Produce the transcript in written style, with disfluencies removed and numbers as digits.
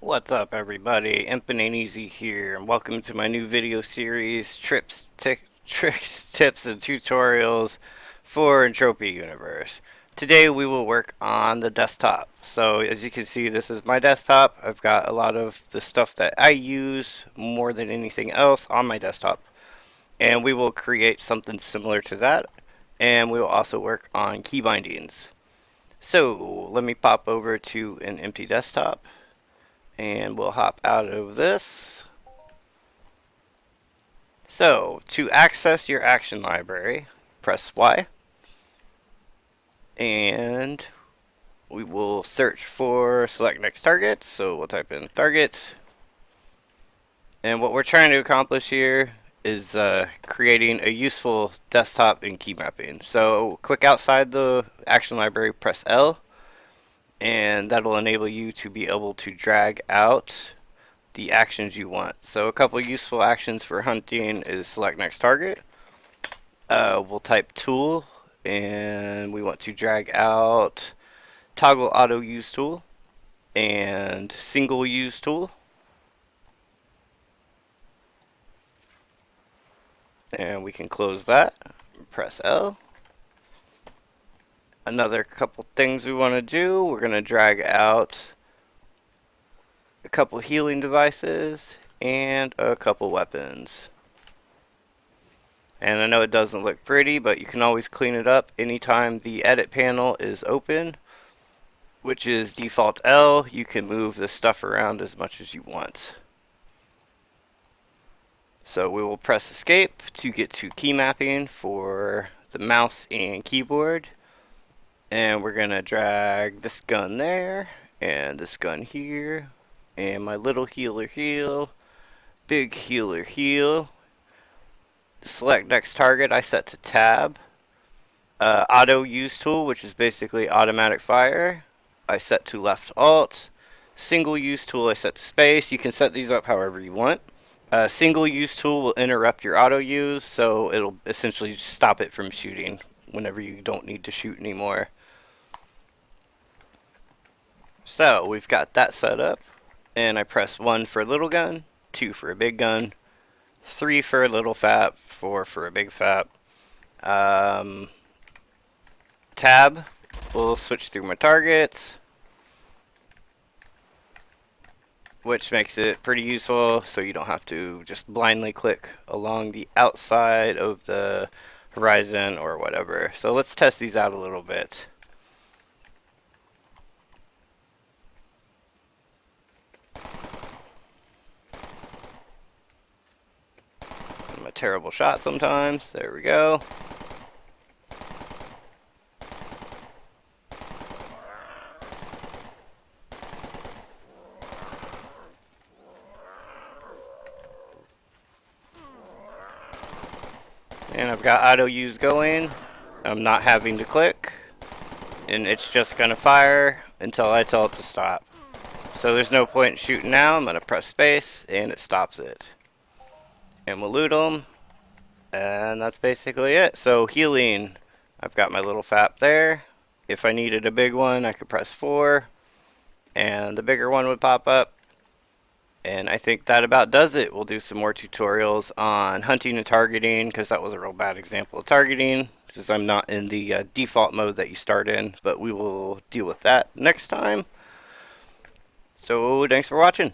What's up, everybody? ImpnAintEasy here, and welcome to my new video series, tricks, tips, and tutorials for Entropia Universe. Today we will work on the desktop. So as you can see, this is my desktop. I've got a lot of the stuff that I use more than anything else on my desktop. And we will create something similar to that. And we will also work on key bindings. So let me pop over to an empty desktop. And we'll hop out of this. So, to access your action library, press Y. And we will search for select next target. So we'll type in target. And what we're trying to accomplish here is creating a useful desktop in key mapping. So click outside the action library, press L. And that'll enable you to be able to drag out the actions you want. So a couple useful actions for hunting is select next target. We'll type tool, and we want to drag out toggle auto use tool and single use tool. And we can close that, press L. Another couple things we want to do, we're going to drag out a couple healing devices and a couple weapons. And I know it doesn't look pretty, but you can always clean it up anytime the edit panel is open, which is default L. You can move this stuff around as much as you want. So we will press escape to get to key mapping for the mouse and keyboard. And we're going to drag this gun there, and this gun here, and my little healer heal, big healer heal. Select next target, I set to tab. Auto use tool, which is basically automatic fire, I set to left alt. Single use tool, I set to space. You can set these up however you want. Single use tool will interrupt your auto use, so it'll essentially stop it from shooting whenever you don't need to shoot anymore. So we've got that set up, and I press 1 for a little gun, 2 for a big gun, 3 for a little fap, 4 for a big fap. Tab will switch through my targets, which makes it pretty useful so you don't have to just blindly click along the outside of the horizon or whatever. So let's test these out a little bit. I'm a terrible shot sometimes. There we go. And I've got auto use going. I'm not having to click, and it's just gonna fire until I tell it to stop. So there's no point in shooting now. I'm gonna press space and it stops it. And we'll loot them, and that's basically it. So healing, I've got my little fap there. If I needed a big one, I could press 4 and the bigger one would pop up. And I think that about does it. We'll do some more tutorials on hunting and targeting, because that was a real bad example of targeting, because I'm not in the default mode that you start in, but we will deal with that next time. So thanks for watching.